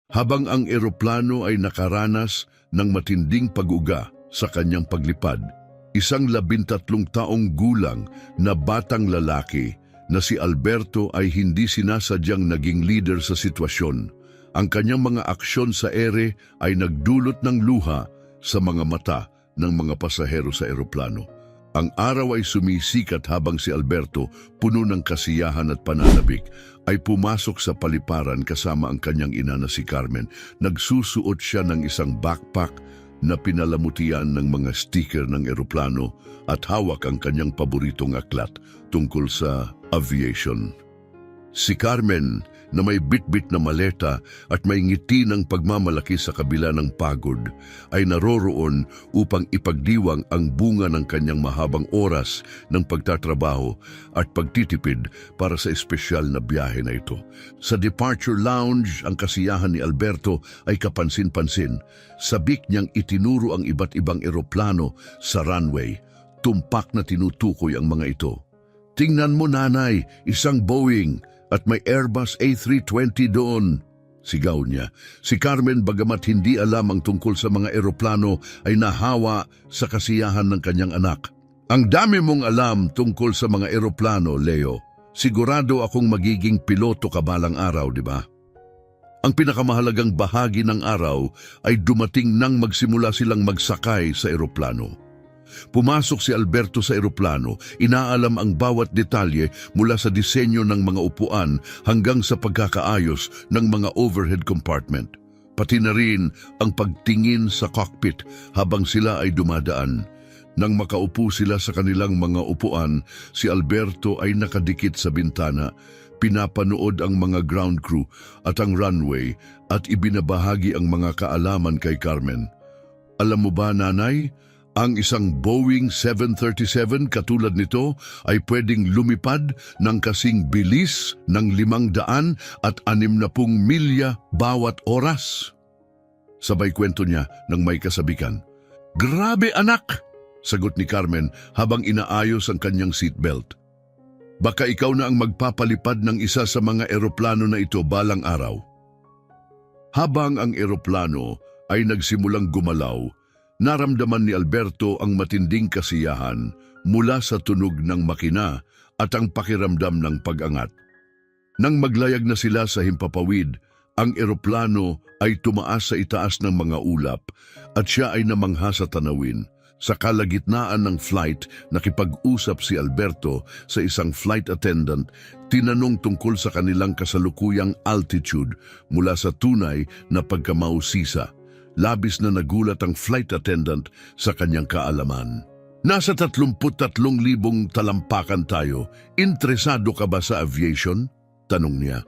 Habang ang eroplano ay nakaranas ng matinding pag-uga sa kanyang paglipad, isang 13 taong gulang na batang lalaki na si Alberto ay hindi sinasadyang naging leader sa sitwasyon. Ang kanyang mga aksyon sa ere ay nagdulot ng luha sa mga mata ng mga pasahero sa eroplano. Ang araw ay sumisikat habang si Alberto, puno ng kasiyahan at pananabik, ay pumasok sa paliparan kasama ang kanyang ina na si Carmen. Nagsusuot siya ng isang backpack na pinalamutian ng mga sticker ng eroplano at hawak ang kanyang paboritong aklat tungkol sa aviation. Si Carmen, na may bitbit na maleta at may ngiti ng pagmamalaki sa kabila ng pagod, ay naroroon upang ipagdiwang ang bunga ng kanyang mahabang oras ng pagtatrabaho at pagtitipid para sa espesyal na biyahe na ito. Sa departure lounge, ang kasiyahan ni Alberto ay kapansin-pansin. Sabik niyang itinuro ang iba't ibang eroplano sa runway. Tumpak na tinutukoy ang mga ito. "Tingnan mo, nanay, isang Boeing at may Airbus A320 doon," sigaw niya. Si Carmen, bagamat hindi alam ang tungkol sa mga eroplano, ay nahawa sa kasiyahan ng kanyang anak. "Ang dami mong alam tungkol sa mga eroplano, Leo. Sigurado akong magiging piloto ka balang araw, di ba?" Ang pinakamahalagang bahagi ng araw ay dumating nang magsimula silang magsakay sa eroplano. Pumasok si Alberto sa eroplano, inaalam ang bawat detalye mula sa disenyo ng mga upuan hanggang sa pagkakaayos ng mga overhead compartment. Pati na rin ang pagtingin sa cockpit habang sila ay dumadaan. Nang makaupo sila sa kanilang mga upuan, si Alberto ay nakadikit sa bintana, pinapanood ang mga ground crew at ang runway at ibinabahagi ang mga kaalaman kay Carmen. "Alam mo ba, nanay? Ang isang Boeing 737 katulad nito ay pwedeng lumipad ng kasing bilis ng 560 milya bawat oras." Sabay kwento niya ng may kasabikan. "Grabe, anak!" sagot ni Carmen habang inaayos ang kanyang seatbelt. "Baka ikaw na ang magpapalipad ng isa sa mga eroplano na ito balang araw." Habang ang eroplano ay nagsimulang gumalaw, naramdaman ni Alberto ang matinding kasiyahan mula sa tunog ng makina at ang pakiramdam ng pag-angat. Nang maglayag na sila sa himpapawid, ang eroplano ay tumaas sa itaas ng mga ulap at siya ay namangha sa tanawin. Sa kalagitnaan ng flight, nakipag-usap si Alberto sa isang flight attendant, tinanong tungkol sa kanilang kasalukuyang altitude mula sa tunay na pagkamausisa. Labis na nagulat ang flight attendant sa kanyang kaalaman. "Nasa 33,000 talampakan tayo. Interesado ka ba sa aviation?" tanong niya.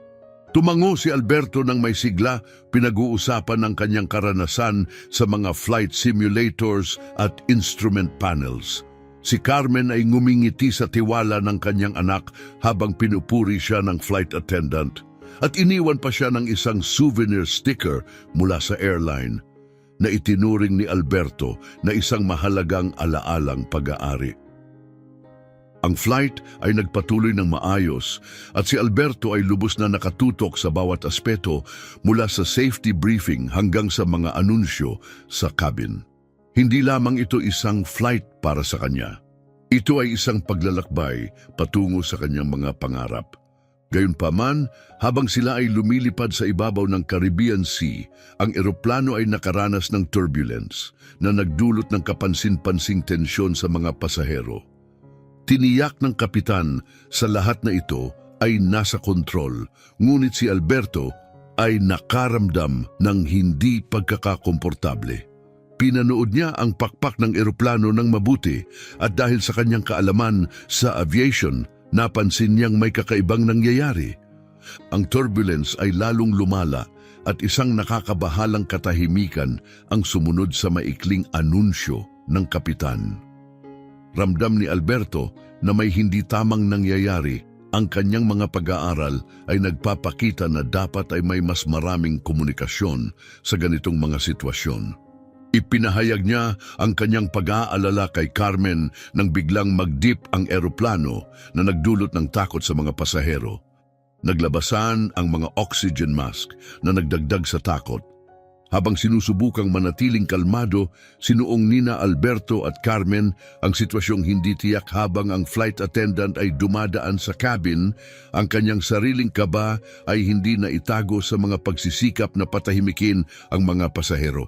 Tumango si Alberto ng may sigla, pinag-uusapan ang kanyang karanasan sa mga flight simulators at instrument panels. Si Carmen ay ngumingiti sa tiwala ng kanyang anak habang pinupuri siya ng flight attendant. At iniwan pa siya ng isang souvenir sticker mula sa airline na itinuring ni Alberto na isang mahalagang alaalang pag-aari. Ang flight ay nagpatuloy ng maayos at si Alberto ay lubos na nakatutok sa bawat aspeto mula sa safety briefing hanggang sa mga anunsyo sa cabin. Hindi lamang ito isang flight para sa kanya. Ito ay isang paglalakbay patungo sa kanyang mga pangarap. Gayunpaman, habang sila ay lumilipad sa ibabaw ng Caribbean Sea, ang eroplano ay nakaranas ng turbulence na nagdulot ng kapansin-pansing tensyon sa mga pasahero. Tiniyak ng kapitan sa lahat na ito ay nasa kontrol, ngunit si Alberto ay nakaramdam ng hindi pagkakakomportable. Pinanood niya ang pakpak ng eroplano ng mabuti at dahil sa kanyang kaalaman sa aviation, napansin niyang may kakaibang nangyayari. Ang turbulence ay lalong lumala at isang nakakabahalang katahimikan ang sumunod sa maikling anunsyo ng kapitan. Ramdam ni Alberto na may hindi tamang nangyayari. Ang kanyang mga pag-aaral ay nagpapakita na dapat ay may mas maraming komunikasyon sa ganitong mga sitwasyon. Ipinahayag niya ang kanyang pag-aalala kay Carmen nang biglang mag-dip ang eroplano na nagdulot ng takot sa mga pasahero. Naglabasan ang mga oxygen mask na nagdagdag sa takot. Habang sinusubukang manatiling kalmado, sinuong nina Alberto at Carmen ang sitwasyong hindi tiyak habang ang flight attendant ay dumadaan sa cabin, ang kanyang sariling kaba ay hindi na itago sa mga pagsisikap na patahimikin ang mga pasahero.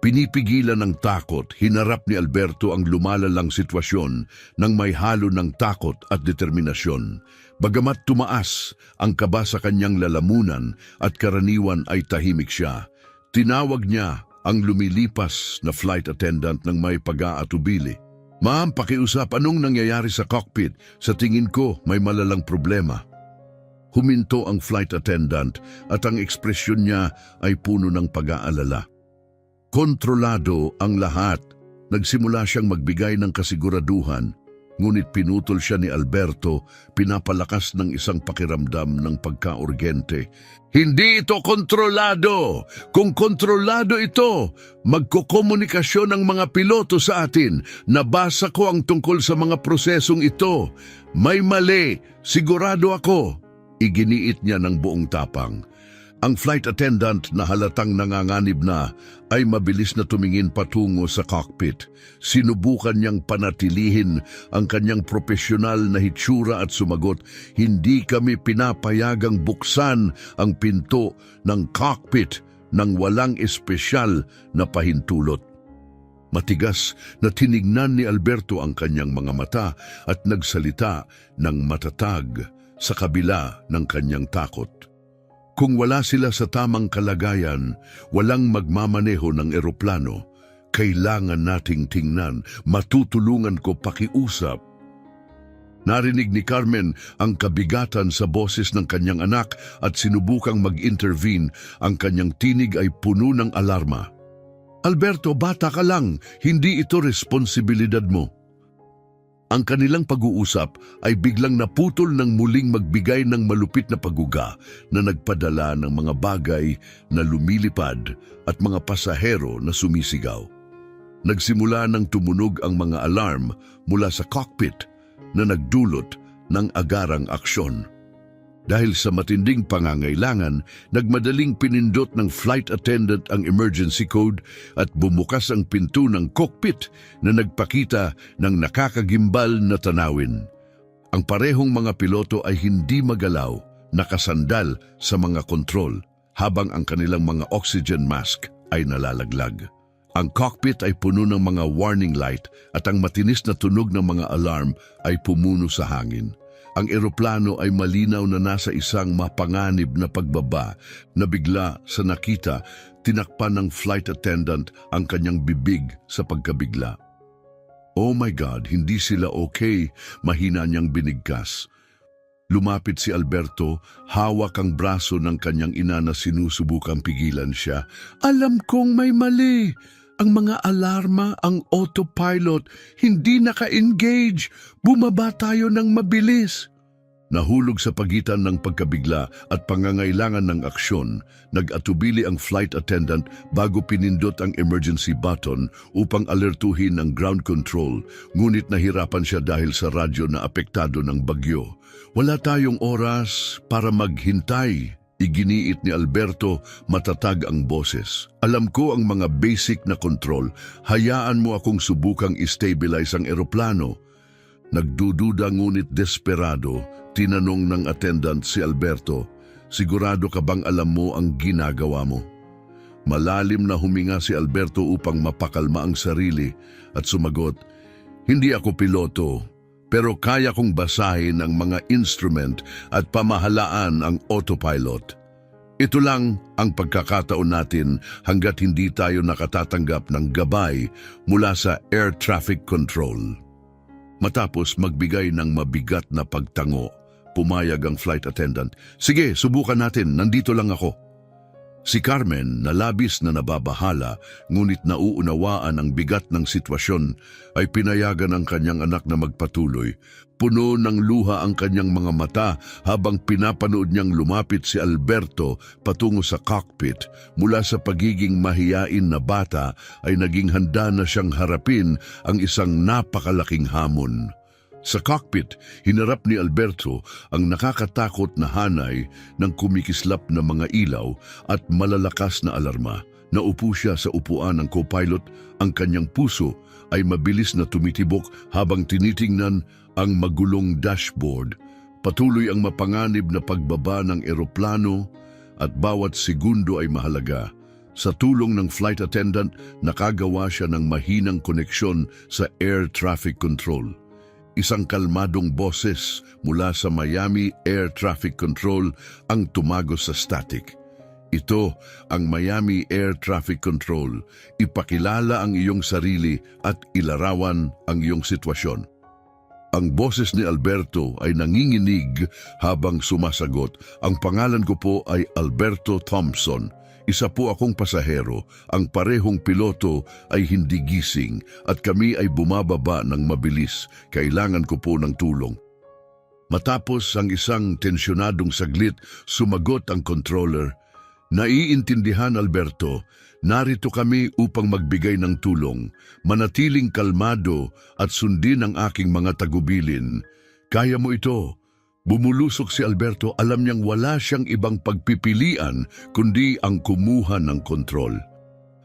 Pinipigilan ng takot, hinarap ni Alberto ang lumalalang sitwasyon nang may halo ng takot at determinasyon. Bagamat tumaas ang kaba sa kanyang lalamunan at karaniwan ay tahimik siya, tinawag niya ang lumilipas na flight attendant ng may pag-aatubili. Ma'am, pakiusap, anong nangyayari sa cockpit? Sa tingin ko, may malalang problema. Huminto ang flight attendant at ang ekspresyon niya ay puno ng pag-aalala. Kontrolado ang lahat. Nagsimula siyang magbigay ng kasiguraduhan, ngunit pinutol siya ni Alberto, pinapalakas ng isang pakiramdam ng pagka-urgente. Hindi ito kontrolado! Kung kontrolado ito, magkokomunikasyon ang mga piloto sa atin. Nabasa ko ang tungkol sa mga prosesong ito. May mali, sigurado ako. Iginiit niya ng buong tapang. Ang flight attendant na halatang nanganganib na ay mabilis na tumingin patungo sa cockpit. Sinubukan niyang panatilihin ang kanyang profesional na hitsura at sumagot, "Hindi kami pinapayagang buksan ang pinto ng cockpit nang walang espesyal na pahintulot." Matigas na tinignan ni Alberto ang kanyang mga mata at nagsalita ng matatag sa kabila ng kanyang takot. Kung wala sila sa tamang kalagayan, walang magmamaneho ng eroplano. Kailangan nating tingnan, matutulungan ko pakiusap. Narinig ni Carmen ang kabigatan sa boses ng kanyang anak at sinubukang mag-intervene. Ang kanyang tinig ay puno ng alarma. "Alberto, bata ka lang, hindi ito responsibilidad mo." Ang kanilang pag-uusap ay biglang naputol ng muling magbigay ng malupit na paguga na nagpadala ng mga bagay na lumilipad at mga pasahero na sumisigaw. Nagsimula ng tumunog ang mga alarm mula sa cockpit na nagdulot ng agarang aksyon. Dahil sa matinding pangangailangan, nagmadaling pinindot ng flight attendant ang emergency code at bumukas ang pinto ng cockpit na nagpakita ng nakakagimbal na tanawin. Ang parehong mga piloto ay hindi magalaw, nakasandal sa mga kontrol, habang ang kanilang mga oxygen mask ay nalalaglag. Ang cockpit ay puno ng mga warning light at ang matinis na tunog ng mga alarm ay pumuno sa hangin. Ang eroplano ay malinaw na nasa isang mapanganib na pagbaba na bigla sa nakita, tinakpan ng flight attendant ang kanyang bibig sa pagkabigla. "Oh my God, hindi sila okay," mahina niyang binigkas. Lumapit si Alberto, hawak ang braso ng kanyang ina na sinusubukang pigilan siya. "Alam kong may mali. Ang mga alarma, ang autopilot, hindi naka-engage. Bumaba tayo ng mabilis." Nahulog sa pagitan ng pagkabigla at pangangailangan ng aksyon, nag-atubili ang flight attendant bago pinindot ang emergency button upang alertuhin ang ground control, ngunit nahirapan siya dahil sa radyo na apektado ng bagyo. "Wala tayong oras para maghintay," iginiit ni Alberto, matatag ang boses. "Alam ko ang mga basic na control. Hayaan mo akong subukang i-stabilize ang eroplano." Nagdududa ngunit desperado, tinanong ng attendant si Alberto, "Sigurado ka bang alam mo ang ginagawa mo?" Malalim na huminga si Alberto upang mapakalma ang sarili at sumagot, "Hindi ako piloto, pero kaya kong basahin ang mga instrument at pamahalaan ang autopilot. Ito lang ang pagkakataon natin hanggat hindi tayo nakatatanggap ng gabay mula sa air traffic control." Matapos magbigay ng mabigat na pagtango, pumayag ang flight attendant. "Sige, subukan natin, nandito lang ako." Si Carmen, na labis na nababahala, ngunit nauunawaan ang bigat ng sitwasyon, ay pinayagan ang kanyang anak na magpatuloy. Puno ng luha ang kanyang mga mata habang pinapanood niyang lumapit si Alberto patungo sa cockpit. Mula sa pagiging mahiyain na bata ay naging handa na siyang harapin ang isang napakalaking hamon. Sa cockpit, hinarap ni Alberto ang nakakatakot na hanay ng kumikislap na mga ilaw at malalakas na alarma. Naupo siya sa upuan ng co-pilot, ang kanyang puso ay mabilis na tumitibok habang tinitingnan ang magulong dashboard. Patuloy ang mapanganib na pagbaba ng eroplano at bawat segundo ay mahalaga. Sa tulong ng flight attendant, nakagawa siya ng mahinang koneksyon sa air traffic control. Isang kalmadong boses mula sa Miami Air Traffic Control ang tumagos sa static. Ito ang Miami Air Traffic Control. Ipakilala ang iyong sarili at ilarawan ang iyong sitwasyon. Ang boses ni Alberto ay nanginginig habang sumasagot. Ang pangalan ko po ay Alberto Thompson. Isa po akong pasahero. Ang parehong piloto ay hindi gising at kami ay bumababa ng mabilis. Kailangan ko po ng tulong. Matapos ang isang tensyonadong saglit, sumagot ang controller. Naiintindihan, Alberto. Narito kami upang magbigay ng tulong. Manatiling kalmado at sundin ang aking mga tagubilin. Kaya mo ito. Bumulusok si Alberto, alam niyang wala siyang ibang pagpipilian kundi ang kumuha ng kontrol.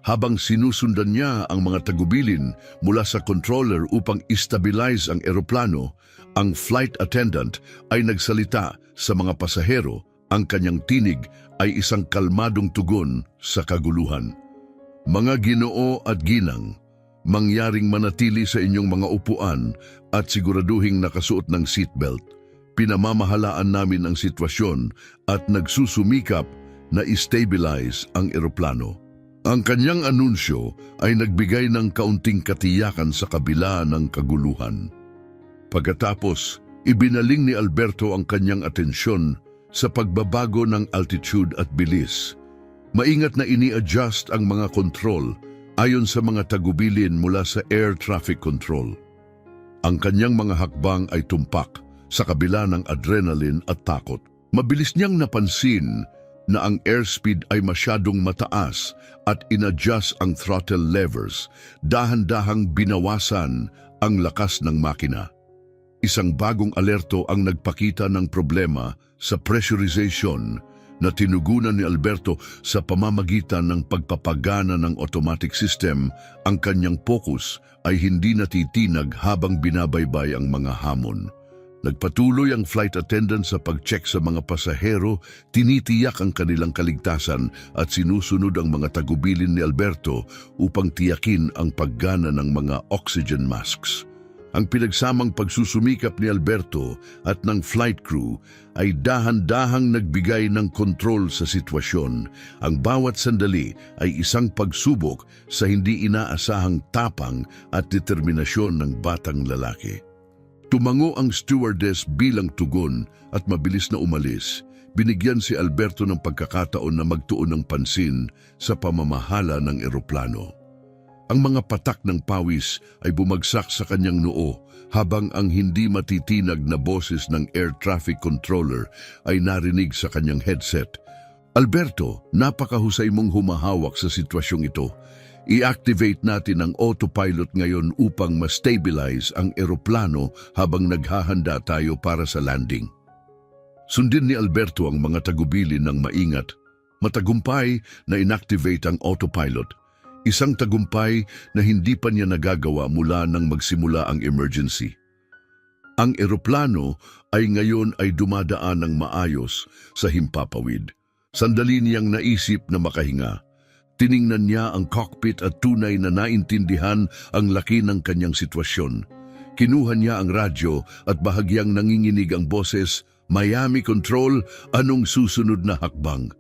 Habang sinusundan niya ang mga tagubilin mula sa controller upang istabilize ang eroplano, ang flight attendant ay nagsalita sa mga pasahero. Ang kanyang tinig ay isang kalmadong tugon sa kaguluhan. Mga Ginoo at ginang, mangyaring manatili sa inyong mga upuan at siguraduhing nakasuot ng seatbelt. Pinamamahalaan namin ang sitwasyon at nagsusumikap na i-stabilize ang eroplano. Ang kanyang anunsyo ay nagbigay ng kaunting katiyakan sa kabila ng kaguluhan. Pagkatapos, ibinaling ni Alberto ang kanyang atensyon sa pagbabago ng altitude at bilis. Maingat na ini-adjust ang mga kontrol ayon sa mga tagubilin mula sa air traffic control. Ang kanyang mga hakbang ay tumpak sa kabila ng adrenaline at takot. Mabilis niyang napansin na ang airspeed ay masyadong mataas at inadjust ang throttle levers. Dahan-dahang binawasan ang lakas ng makina. Isang bagong alerto ang nagpakita ng problema sa pressurization na tinugunan ni Alberto sa pamamagitan ng pagpapagana ng automatic system. Ang kanyang focus ay hindi natitinag habang binabaybay ang mga hamon. Nagpatuloy ang flight attendant sa pag-check sa mga pasahero, tinitiyak ang kanilang kaligtasan at sinusunod ang mga tagubilin ni Alberto upang tiyakin ang paggana ng mga oxygen masks. Ang pinagsamang pagsusumikap ni Alberto at ng flight crew ay dahan-dahang nagbigay ng kontrol sa sitwasyon. Ang bawat sandali ay isang pagsubok sa hindi inaasahang tapang at determinasyon ng batang lalaki. Tumango ang stewardess bilang tugon at mabilis na umalis. Binigyan si Alberto ng pagkakataon na magtuon ng pansin sa pamamahala ng eroplano. Ang mga patak ng pawis ay bumagsak sa kanyang noo habang ang hindi matitinag na boses ng air traffic controller ay narinig sa kanyang headset. Alberto, napakahusay mong humahawak sa sitwasyong ito. I-activate natin ang autopilot ngayon upang ma-stabilize ang eroplano habang naghahanda tayo para sa landing. Sundin ni Alberto ang mga tagubilin ng maingat. Matagumpay na inactivate ang autopilot. Isang tagumpay na hindi pa niya nagagawa mula nang magsimula ang emergency. Ang eroplano ay ngayon ay dumadaan ng maayos sa himpapawid. Sandali niyang naisip na makahinga. Tiningnan niya ang cockpit at tunay na naintindihan ang laki ng kanyang sitwasyon. Kinuha niya ang radyo at bahagyang nanginginig ang boses, "Miami Control, anong susunod na hakbang?"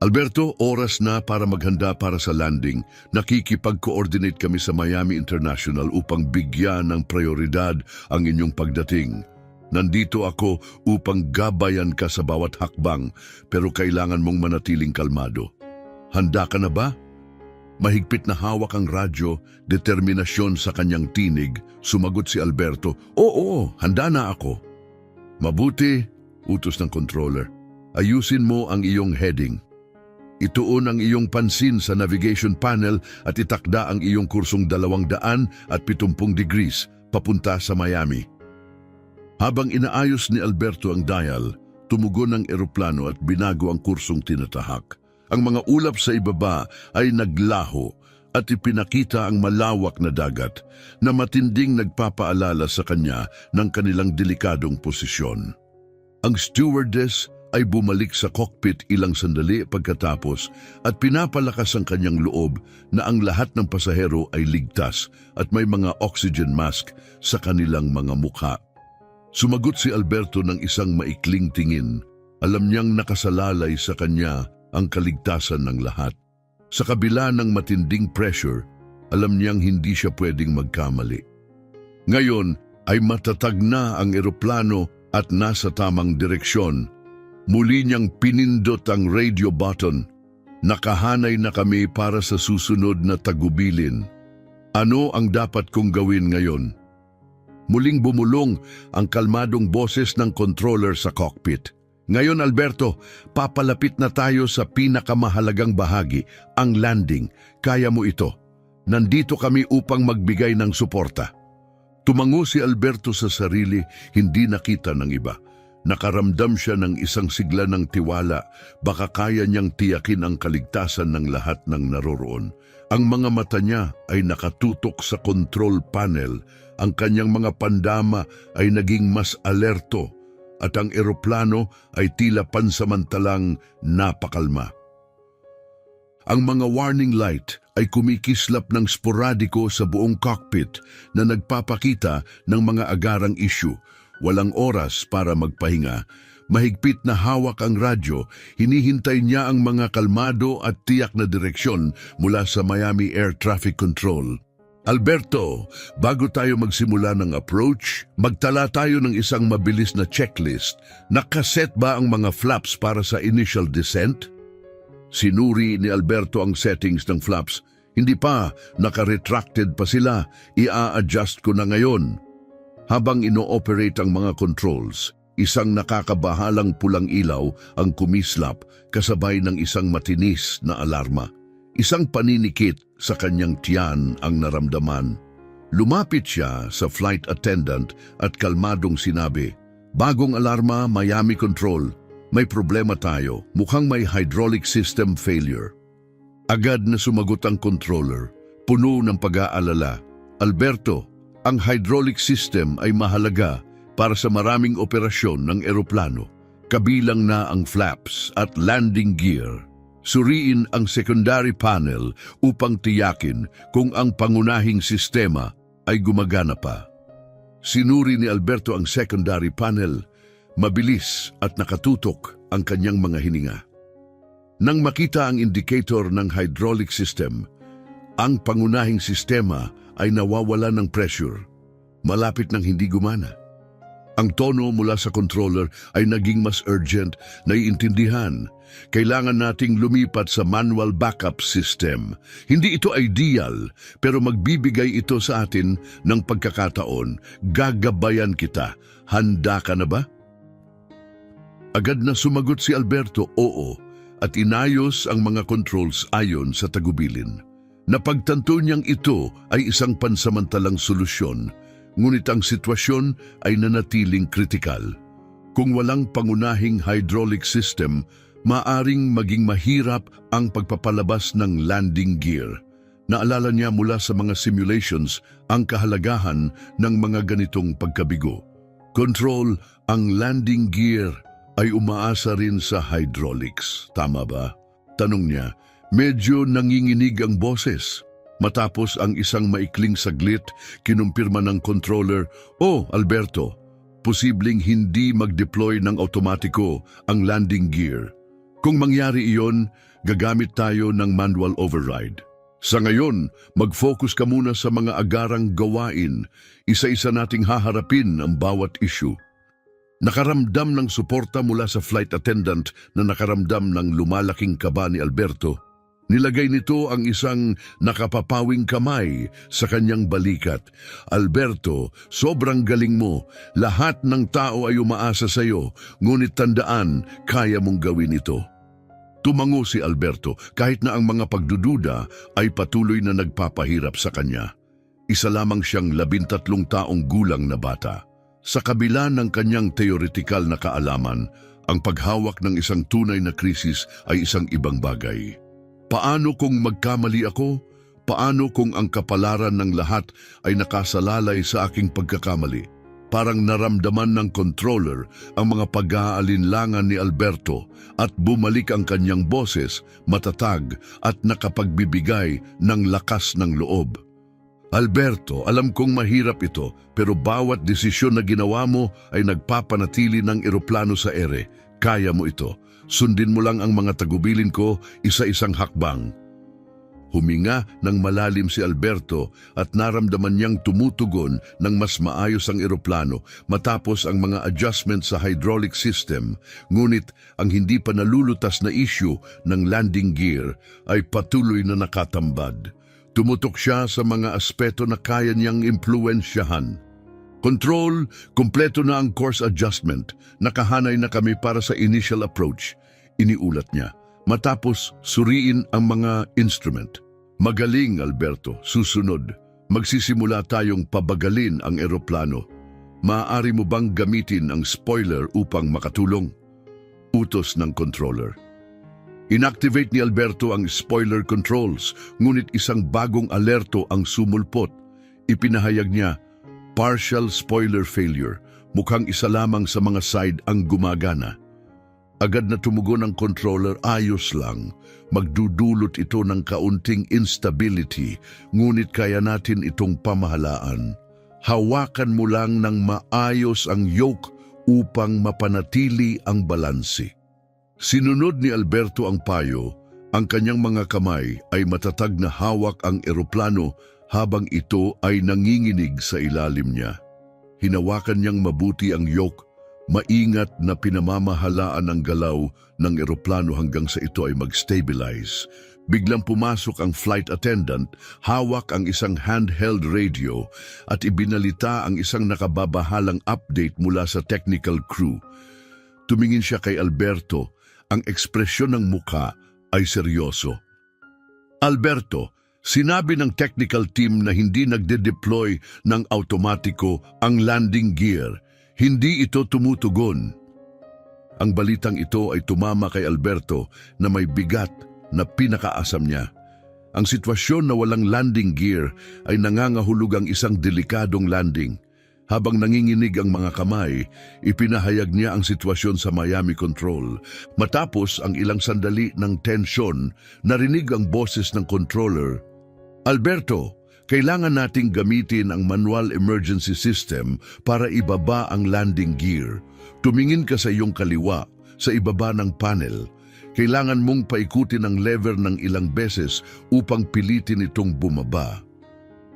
"Alberto, oras na para maghanda para sa landing. Nakikipag-coordinate kami sa Miami International upang bigyan ng prioridad ang inyong pagdating. Nandito ako upang gabayan ka sa bawat hakbang, pero kailangan mong manatiling kalmado. Handa ka na ba?" Mahigpit na hawak ang radyo, determinasyon sa kanyang tinig, sumagot si Alberto, "Oo, handa na ako." "Mabuti," utos ng controller. "Ayusin mo ang iyong heading. Ituon ang iyong pansin sa navigation panel at itakda ang iyong kursong 270 degrees papunta sa Miami." Habang inaayos ni Alberto ang dial, tumugon ang eroplano at binago ang kursong tinatahak. Ang mga ulap sa ibaba ay naglaho at ipinakita ang malawak na dagat na matinding nagpapaalala sa kanya ng kanilang delikadong posisyon. Ang stewardess ay bumalik sa cockpit ilang sandali pagkatapos at pinapalakas ang kanyang loob na ang lahat ng pasahero ay ligtas at may mga oxygen mask sa kanilang mga mukha. Sumagot si Alberto ng isang maikling tingin. Alam niyang nakasalalay sa kanya ang kaligtasan ng lahat. Sa kabila ng matinding pressure, alam niyang hindi siya pwedeng magkamali. Ngayon ay matatag na ang eroplano at nasa tamang direksyon. Muli niyang pinindot ang radio button. Nakahanay na kami para sa susunod na tagubilin. Ano ang dapat kong gawin ngayon? Muling bumulong ang kalmadong boses ng controller sa cockpit. Ngayon, Alberto, papalapit na tayo sa pinakamahalagang bahagi, ang landing. Kaya mo ito. Nandito kami upang magbigay ng suporta. Tumango si Alberto sa sarili, hindi nakita ng iba. Nakaramdam siya ng isang sigla ng tiwala, baka kaya niyang tiyakin ang kaligtasan ng lahat ng naroroon. Ang mga mata niya ay nakatutok sa control panel, ang kanyang mga pandama ay naging mas alerto, at ang eroplano ay tila pansamantalang napakalma. Ang mga warning light ay kumikislap ng sporadiko sa buong cockpit na nagpapakita ng mga agarang issue. Walang oras para magpahinga. Mahigpit na hawak ang radyo, hinihintay niya ang mga kalmado at tiyak na direksyon mula sa Miami Air Traffic Control. Alberto, bago tayo magsimula ng approach, magtala tayo ng isang mabilis na checklist. Nakaset ba ang mga flaps para sa initial descent? Sinuri ni Alberto ang settings ng flaps. Hindi pa, naka-retracted pa sila. Ia-adjust ko na ngayon. Habang ino-operate ang mga controls, isang nakakabahalang pulang ilaw ang kumislap kasabay ng isang matinis na alarma. Isang paninikit sa kanyang tiyan ang naramdaman. Lumapit siya sa flight attendant at kalmadong sinabi, "Bagong alarma, Miami Control. May problema tayo. Mukhang may hydraulic system failure." Agad na sumagot ang controller, puno ng pag-aalala. "Alberto, ang hydraulic system ay mahalaga para sa maraming operasyon ng eroplano. Kabilang na ang flaps at landing gear. Suriin ang secondary panel upang tiyakin kung ang pangunahing sistema ay gumagana pa." Sinuri ni Alberto ang secondary panel. Mabilis at nakatutok ang kanyang mga hininga. Nang makita ang indicator ng hydraulic system, ang pangunahing sistema ay nawawala ng pressure. Malapit nang hindi gumana. Ang tono mula sa controller ay naging mas urgent. Naiintindihan, kailangan nating lumipat sa manual backup system. Hindi ito ideal, pero magbibigay ito sa atin ng pagkakataon. Gagabayan kita. Handa ka na ba? Agad na sumagot si Alberto, oo, at inayos ang mga controls ayon sa tagubilin. Napagtanto niyang ito ay isang pansamantalang solusyon, ngunit ang sitwasyon ay nanatiling kritikal. Kung walang pangunahing hydraulic system, maaring maging mahirap ang pagpapalabas ng landing gear. Naalala niya mula sa mga simulations ang kahalagahan ng mga ganitong pagkabigo. Control, ang landing gear ay umaasa rin sa hydraulics. Tama ba? Tanong niya. Medyo nanginginig ang boses. Matapos ang isang maikling saglit, kinumpirma ng controller, "Oh, Alberto, posibleng hindi mag-deploy ng automatiko ang landing gear. Kung mangyari iyon, gagamit tayo ng manual override. Sa ngayon, mag-focus ka muna sa mga agarang gawain. Isa-isa nating haharapin ang bawat issue." Nakaramdam ng suporta mula sa flight attendant na nakaramdam ng lumalaking kaba ni Alberto. Nilagay nito ang isang nakapapawing kamay sa kanyang balikat. "Alberto, sobrang galing mo. Lahat ng tao ay umaasa sa iyo, ngunit tandaan, kaya mong gawin ito." Tumango si Alberto kahit na ang mga pagdududa ay patuloy na nagpapahirap sa kanya. Isa lamang siyang 13 taong gulang na bata. Sa kabila ng kanyang theoretikal na kaalaman, ang paghawak ng isang tunay na krisis ay isang ibang bagay. Paano kung magkamali ako? Paano kung ang kapalaran ng lahat ay nakasalalay sa aking pagkakamali? Parang naramdaman ng controller ang mga pag-aalinlangan ni Alberto at bumalik ang kanyang boses, matatag at nakapagbibigay ng lakas ng loob. Alberto, alam kong mahirap ito, pero bawat desisyon na ginawa mo ay nagpapanatili ng eroplano sa ere. Kaya mo ito. Sundin mo lang ang mga tagubilin ko, isa-isang hakbang. Huminga ng malalim si Alberto at naramdaman niyang tumutugon ng mas maayos ang eroplano matapos ang mga adjustment sa hydraulic system. Ngunit ang hindi pa nalulutas na issue ng landing gear ay patuloy na nakatambad. Tumutok siya sa mga aspeto na kaya niyang impluwensyahan. Control, kumpleto na ang course adjustment. Nakahanay na kami para sa initial approach. Iniulat niya. Matapos suriin ang mga instrument. Magaling, Alberto. Susunod, magsisimula tayong pabagalin ang eroplano. Maaari mo bang gamitin ang spoiler upang makatulong? Utos ng controller. Inactivate ni Alberto ang spoiler controls, ngunit isang bagong alerto ang sumulpot. Ipinahayag niya, partial spoiler failure. Mukhang isa lamang sa mga side ang gumagana. Agad na tumugon ang controller, ayos lang. Magdudulot ito ng kaunting instability, ngunit kaya natin itong pamahalaan. Hawakan mo lang ng maayos ang yoke upang mapanatili ang balanse. Sinunod ni Alberto ang payo, ang kanyang mga kamay ay matatag na hawak ang eroplano habang ito ay nanginginig sa ilalim niya. Hinawakan niyang mabuti ang yoke, maingat na pinamamahalaan ang galaw ng eroplano hanggang sa ito ay mag-stabilize. Biglang pumasok ang flight attendant, hawak ang isang handheld radio at ibinalita ang isang nakababahalang update mula sa technical crew. Tumingin siya kay Alberto. Ang ekspresyon ng mukha ay seryoso. Alberto, sinabi ng technical team na hindi nagde-deploy ng automatiko ang landing gear. Hindi ito tumutugon. Ang balitang ito ay tumama kay Alberto na may bigat na pinakaasam niya. Ang sitwasyon na walang landing gear ay nangangahulog ang isang delikadong landing. Habang nanginginig ang mga kamay, ipinahayag niya ang sitwasyon sa Miami Control. Matapos ang ilang sandali ng tensyon, narinig ang boses ng controller. Alberto, kailangan nating gamitin ang manual emergency system para ibaba ang landing gear. Tumingin ka sa iyong kaliwa, sa ibaba ng panel. Kailangan mong paikutin ang lever ng ilang beses upang pilitin itong bumaba.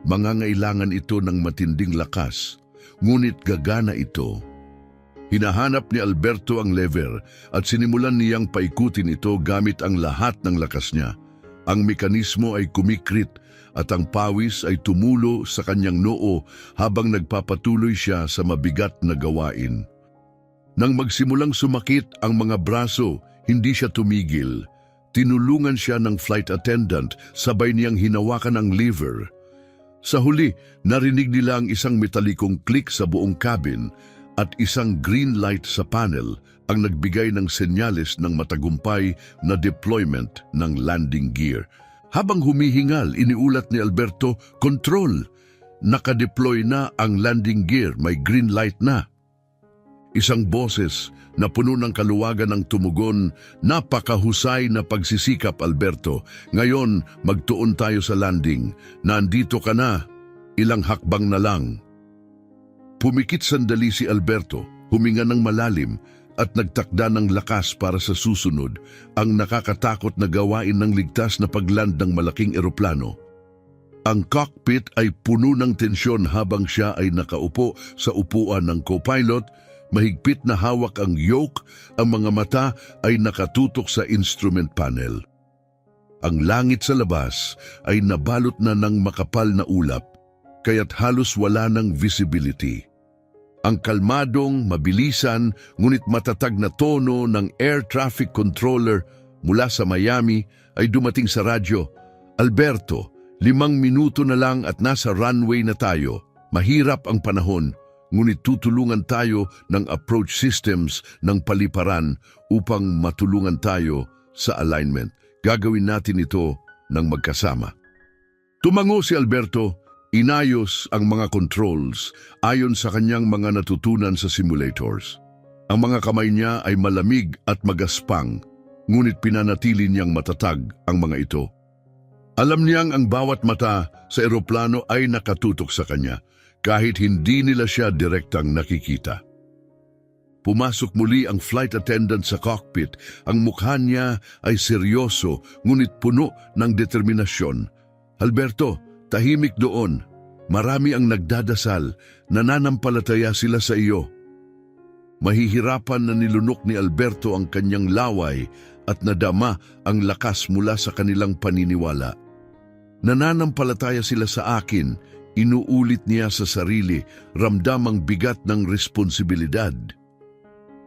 Mangangailangan ito ng matinding lakas. Ngunit gagana ito. Hinahanap ni Alberto ang lever at sinimulan niyang paikutin ito gamit ang lahat ng lakas niya. Ang mekanismo ay kumikrit at ang pawis ay tumulo sa kanyang noo habang nagpapatuloy siya sa mabigat na gawain. Nang magsimulang sumakit ang mga braso, hindi siya tumigil. Tinulungan siya ng flight attendant, sabay niyang hinawakan ang lever. Sa huli, narinig nila ang isang metalikong click sa buong cabin at isang green light sa panel ang nagbigay ng senyales ng matagumpay na deployment ng landing gear. Habang humihingal, iniulat ni Alberto, "Control! Nakadeploy na ang landing gear, may green light na." Isang boses na puno ng kaluwagan ng tumugon, "Napakahusay na pagsisikap, Alberto. Ngayon, magtuon tayo sa landing. Nandito ka na. Ilang hakbang na lang." Pumikit sandali si Alberto, huminga ng malalim at nagtakda ng lakas para sa susunod, ang nakakatakot na gawain ng ligtas na pagland ng malaking eroplano. Ang cockpit ay puno ng tensyon habang siya ay nakaupo sa upuan ng co-pilot. Mahigpit na hawak ang yoke, ang mga mata ay nakatutok sa instrument panel. Ang langit sa labas ay nabalot na ng makapal na ulap, kaya't halos wala ng visibility. Ang kalmadong, mabilisan, ngunit matatag na tono ng air traffic controller mula sa Miami ay dumating sa radyo. "Alberto, 5 minuto na lang at nasa runway na tayo. Mahirap ang panahon. ngunit tutulungan tayo ng approach systems ng paliparan upang matulungan tayo sa alignment. Gagawin natin ito ng magkasama. Tumango si Alberto, inayos ang mga controls ayon sa kanyang mga natutunan sa simulators. Ang mga kamay niya ay malamig at magaspang, ngunit pinanatili niyang matatag ang mga ito. Alam niyang ang bawat mata sa eroplano ay nakatutok sa kanya, kahit hindi nila siya direktang nakikita. Pumasok muli ang flight attendant sa cockpit. Ang mukha niya ay seryoso, ngunit puno ng determinasyon. Alberto, tahimik doon. Marami ang nagdadasal, nananampalataya sila sa iyo. Mahihirapan na nilunok ni Alberto ang kanyang laway at nadama ang lakas mula sa kanilang paniniwala. Nananampalataya sila sa akin, inuulit niya sa sarili, ramdam ang bigat ng responsibilidad.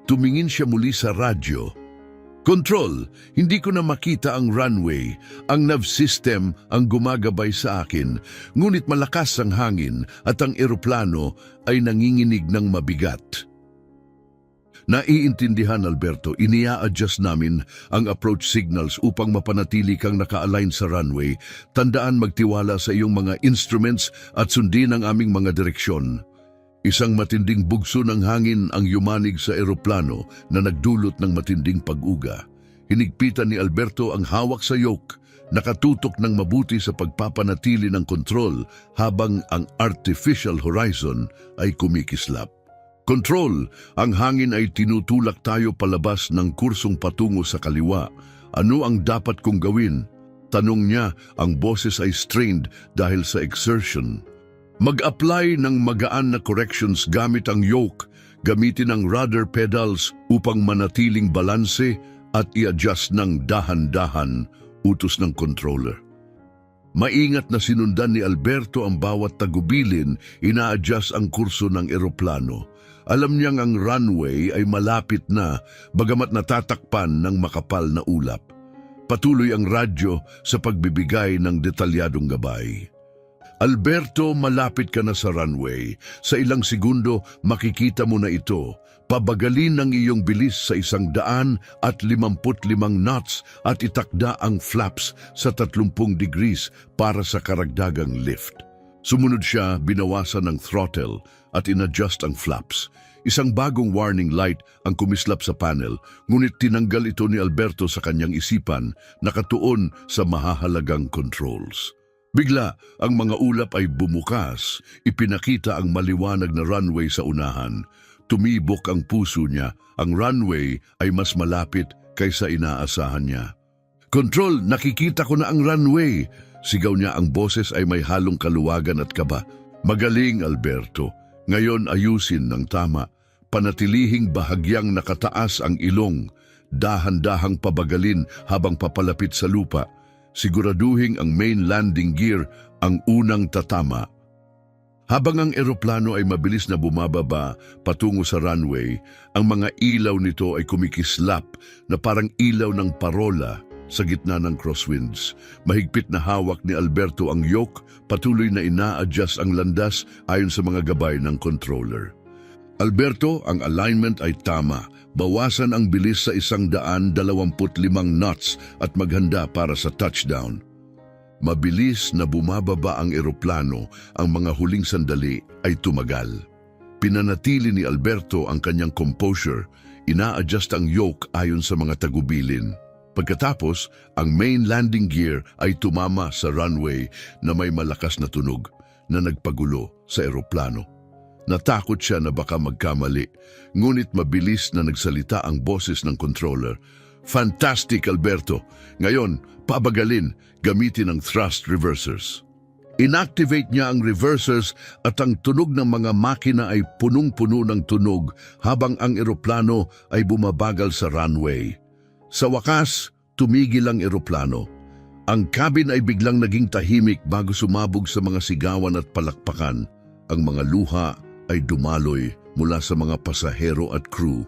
Tumingin siya muli sa radyo. Control, hindi ko na makita ang runway. Ang nav system ang gumagabay sa akin, ngunit malakas ang hangin at ang eroplano ay nanginginig ng mabigat. Naiintindihan, Alberto, inia-adjust namin ang approach signals upang mapanatili kang naka-align sa runway. Tandaan magtiwala sa iyong mga instruments at sundin ang aming mga direksyon. Isang matinding bugso ng hangin ang yumanig sa eroplano na nagdulot ng matinding pag-uga. Hinigpitan ni Alberto ang hawak sa yoke, nakatutok ng mabuti sa pagpapanatili ng kontrol habang ang artificial horizon ay kumikislap. Control, ang hangin ay tinutulak tayo palabas ng kursong patungo sa kaliwa. Ano ang dapat kong gawin? Tanong niya, ang boses ay strained dahil sa exertion. Mag-apply ng magaan na corrections gamit ang yoke, gamitin ang rudder pedals upang manatiling balanse at i-adjust ng dahan-dahan, utos ng controller. Maingat na sinundan ni Alberto ang bawat tagubilin, ina-adjust ang kurso ng eroplano. Alam niyang ang runway ay malapit na, bagamat natatakpan ng makapal na ulap. Patuloy ang radyo sa pagbibigay ng detalyadong gabay. Alberto, malapit ka na sa runway. Sa ilang segundo, makikita mo na ito. Pabagalin ang iyong bilis sa 155 knots at itakda ang flaps sa 30 degrees para sa karagdagang lift. Sumunod siya, binawasan ng throttle at inadjust ang flaps. Isang bagong warning light ang kumislap sa panel, ngunit tinanggal ito ni Alberto sa kanyang isipan, nakatuon sa mahahalagang controls. Bigla, ang mga ulap ay bumukas, ipinakita ang maliwanag na runway sa unahan. Tumibok ang puso niya, ang runway ay mas malapit kaysa inaasahan niya. Control, nakikita ko na ang runway! Sigaw niya, ang boses ay may halong kaluwagan at kaba. Magaling, Alberto. Ngayon ayusin ng tama. Panatilihing bahagyang nakataas ang ilong. Dahan-dahang pabagalin habang papalapit sa lupa. Siguraduhin ang main landing gear ang unang tatama. Habang ang eroplano ay mabilis na bumababa patungo sa runway, ang mga ilaw nito ay kumikislap na parang ilaw ng parola sa gitna ng crosswinds. Mahigpit na hawak ni Alberto ang yoke, patuloy na ina-adjust ang landas ayon sa mga gabay ng controller. Alberto, ang alignment ay tama. Bawasan ang bilis sa 125 knots at maghanda para sa touchdown. Mabilis na bumababa ang eroplano, ang mga huling sandali ay tumagal. Pinanatili ni Alberto ang kanyang composure, ina-adjust ang yoke ayon sa mga tagubilin. Pagkatapos, ang main landing gear ay tumama sa runway na may malakas na tunog na nagpagulo sa eroplano. Natakot siya na baka magkamali, ngunit mabilis na nagsalita ang boses ng controller. Fantastic, Alberto! Ngayon, pabagalin, gamitin ang thrust reversers. Inactivate niya ang reversers at ang tunog ng mga makina ay punong-puno ng tunog habang ang eroplano ay bumabagal sa runway. Sa wakas, tumigil ang eroplano. Ang cabin ay biglang naging tahimik bago sumabog sa mga sigawan at palakpakan. Ang mga luha ay dumaloy mula sa mga pasahero at crew.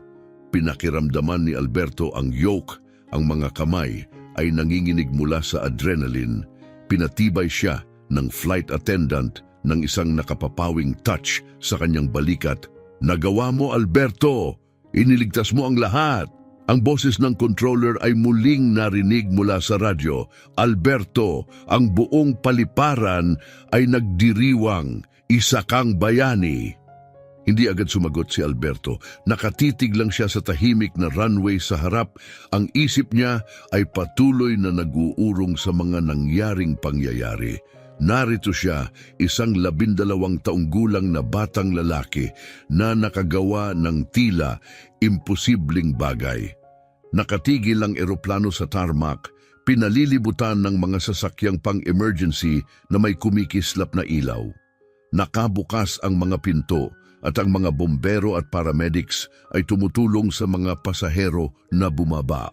Pinakiramdaman ni Alberto ang yoke, ang mga kamay ay nanginginig mula sa adrenaline. Pinatibay siya ng flight attendant ng isang nakapapawing touch sa kanyang balikat. "Nagawa mo, Alberto! Iniligtas mo ang lahat!" Ang boses ng controller ay muling narinig mula sa radyo. "Alberto, ang buong paliparan ay nagdiriwang. Isa kang bayani." Hindi agad sumagot si Alberto. Nakatitig lang siya sa tahimik na runway sa harap. Ang isip niya ay patuloy na nag-uurong sa mga nangyaring pangyayari. Narito siya, isang 12 taong gulang na batang lalaki na nakagawa ng tila imposibleng bagay. Nakatigil ang eroplano sa tarmac, pinalilibutan ng mga sasakyang pang-emergency na may kumikislap na ilaw. Nakabukas ang mga pinto at ang mga bombero at paramedics ay tumutulong sa mga pasahero na bumaba.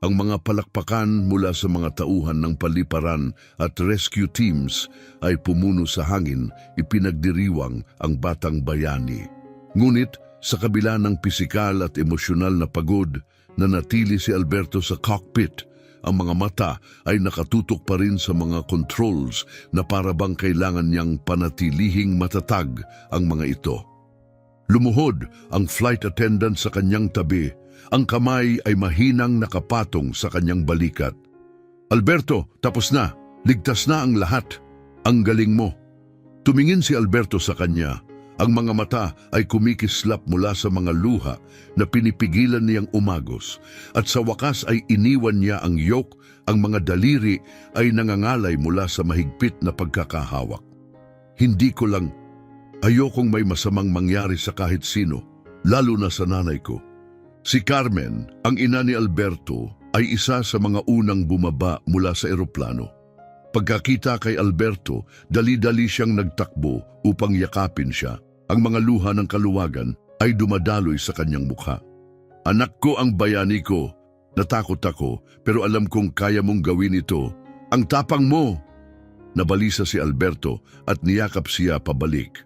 Ang mga palakpakan mula sa mga tauhan ng paliparan at rescue teams ay pumuno sa hangin, ipinagdiriwang ang batang bayani. Ngunit sa kabila ng pisikal at emosyonal na pagod, nanatili si Alberto sa cockpit. Ang mga mata ay nakatutok pa rin sa mga controls na para bang kailangan niyang panatilihing matatag ang mga ito. Lumuhod ang flight attendant sa kanyang tabi. Ang kamay ay mahinang nakapatong sa kanyang balikat. "Alberto, tapos na. Ligtas na ang lahat. Ang galing mo." Tumingin si Alberto sa kanya. Ang mga mata ay kumikislap mula sa mga luha na pinipigilan niyang umagos. At sa wakas ay iniwan niya ang yoke, ang mga daliri ay nangangalay mula sa mahigpit na pagkakahawak. "Hindi ko lang, ayokong may masamang mangyari sa kahit sino, lalo na sa nanay ko." Si Carmen, ang ina ni Alberto, ay isa sa mga unang bumaba mula sa eroplano. Pagkakita kay Alberto, dali-dali siyang nagtakbo upang yakapin siya. Ang mga luha ng kaluwagan ay dumadaloy sa kanyang mukha. "Anak ko, ang bayani ko. Natakot ako, pero alam kong kaya mong gawin ito. Ang tapang mo!" Nabalisa si Alberto at niyakap siya pabalik.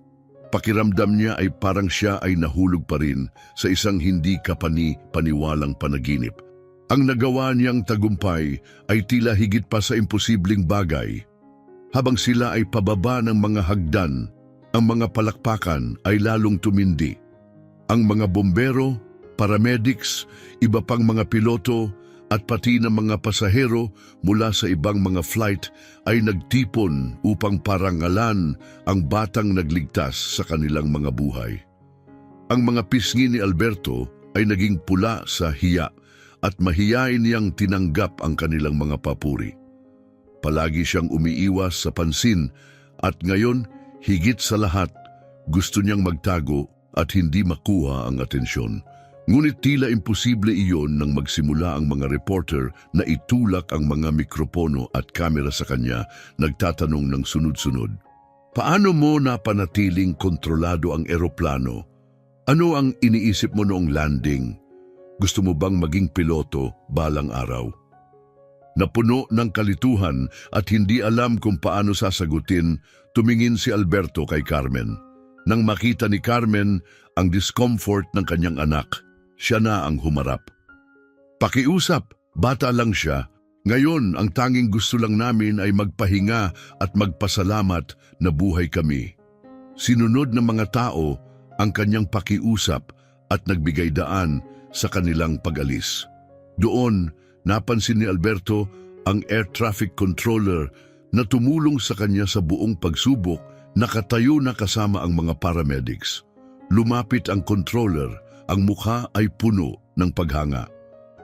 Pakiramdam niya ay parang siya ay nahulog pa rin sa isang hindi kapani-paniwalang panaginip. Ang nagawa niyang tagumpay ay tila higit pa sa imposibleng bagay. Habang sila ay pababa ng mga hagdan, ang mga palakpakan ay lalong tumindi. Ang mga bombero, paramedics, iba pang mga piloto at pati ng mga pasahero mula sa ibang mga flight ay nagtipon upang parangalan ang batang nagligtas sa kanilang mga buhay. Ang mga pisngi ni Alberto ay naging pula sa hiya at mahiyain niyang tinanggap ang kanilang mga papuri. Palagi siyang umiiwas sa pansin at ngayon, higit sa lahat, gusto niyang magtago at hindi makuha ang atensyon. Ngunit tila imposible iyon nang magsimula ang mga reporter na itulak ang mga mikropono at kamera sa kanya, nagtatanong ng sunod-sunod. "Paano mo napanatiling kontrolado ang eroplano? Ano ang iniisip mo noong landing? Gusto mo bang maging piloto balang araw?" Napuno ng kalituhan at hindi alam kung paano sasagutin, tumingin si Alberto kay Carmen. Nang makita ni Carmen ang discomfort ng kanyang anak, siya na ang humarap. "Pakiusap, bata lang siya. Ngayon, ang tanging gusto lang namin ay magpahinga at magpasalamat na buhay kami." Sinunod ng mga tao ang kanyang pakiusap at nagbigay daan sa kanilang pag-alis. Doon, napansin ni Alberto ang air traffic controller na tumulong sa kanya sa buong pagsubok, nakatayo na kasama ang mga paramedics. Lumapit ang controller, ang mukha ay puno ng paghanga.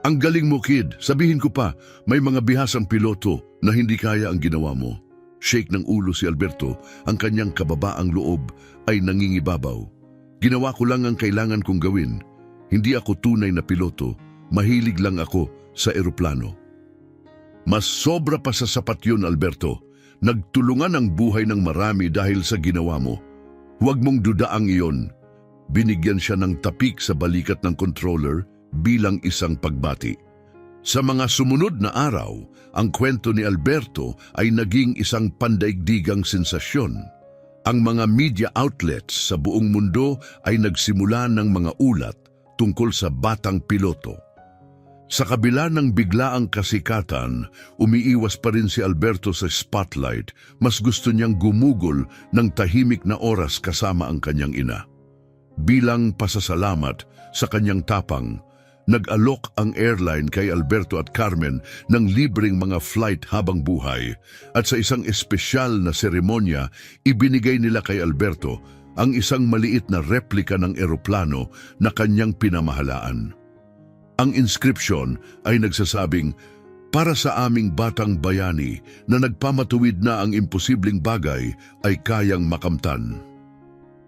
"Ang galing mo, kid. Sabihin ko pa, may mga bihasang piloto na hindi kaya ang ginawa mo." Shake ng ulo si Alberto, ang kanyang kababaang loob ay nangingibabaw. "Ginawa ko lang ang kailangan kong gawin. Hindi ako tunay na piloto. Mahilig lang ako sa eroplano." "Mas sobra pa sa sapat yun, Alberto. Nagtulungan ang buhay ng marami dahil sa ginawa mo. Huwag mong dudaang iyon." Binigyan siya ng tapik sa balikat ng controller bilang isang pagbati. Sa mga sumunod na araw, ang kwento ni Alberto ay naging isang pandaigdigang sensasyon. Ang mga media outlets sa buong mundo ay nagsimula ng mga ulat tungkol sa batang piloto. Sa kabila ng biglaang kasikatan, umiiwas pa rin si Alberto sa spotlight. Mas gusto niyang gumugol ng tahimik na oras kasama ang kanyang ina. Bilang pasasalamat sa kanyang tapang, nag-alok ang airline kay Alberto at Carmen ng libreng mga flight habang buhay, at sa isang espesyal na seremonya, ibinigay nila kay Alberto ang isang maliit na replika ng eroplano na kanyang pinamahalaan. Ang inscription ay nagsasabing, "Para sa aming batang bayani na nagpamatuwid na ang imposibleng bagay ay kayang makamtan."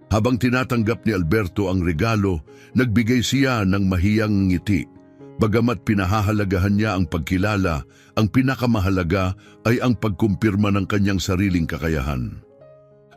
Habang tinatanggap ni Alberto ang regalo, nagbigay siya ng mahiyang ngiti. Bagamat pinahahalagahan niya ang pagkilala, ang pinakamahalaga ay ang pagkumpirma ng kanyang sariling kakayahan.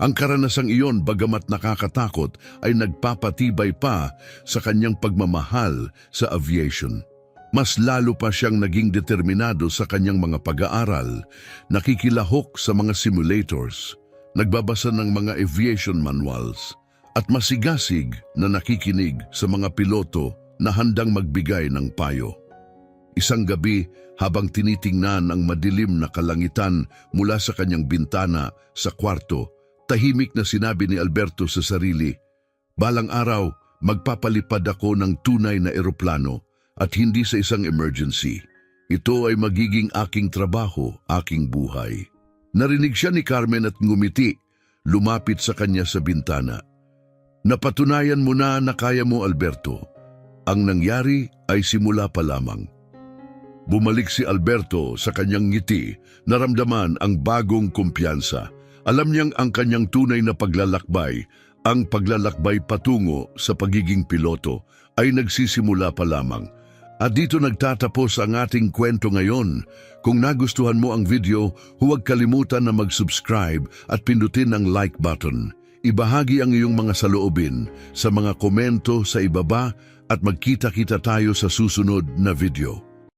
Ang karanasang iyon, bagamat nakakatakot, ay nagpapatibay pa sa kanyang pagmamahal sa aviation. Mas lalo pa siyang naging determinado sa kanyang mga pag-aaral, nakikilahok sa mga simulators, nagbabasa ng mga aviation manuals, at masigasig na nakikinig sa mga piloto na handang magbigay ng payo. Isang gabi, habang tinitingnan ang madilim na kalangitan mula sa kanyang bintana sa kwarto, tahimik na sinabi ni Alberto sa sarili, "Balang araw, magpapalipad ako ng tunay na eroplano at hindi sa isang emergency. Ito ay magiging aking trabaho, aking buhay." Narinig siya ni Carmen at ngumiti, lumapit sa kanya sa bintana. "Napatunayan mo na kaya mo, Alberto. Ang nangyari ay simula pa lamang." Bumalik si Alberto sa kanyang ngiti, naramdaman ang bagong kumpiyansa. Alam niyang ang kanyang tunay na paglalakbay, ang paglalakbay patungo sa pagiging piloto, ay nagsisimula pa lamang. At dito nagtatapos ang ating kwento ngayon. Kung nagustuhan mo ang video, huwag kalimutan na mag-subscribe at pindutin ang like button. Ibahagi ang iyong mga saloobin sa mga komento sa ibaba at magkita-kita tayo sa susunod na video.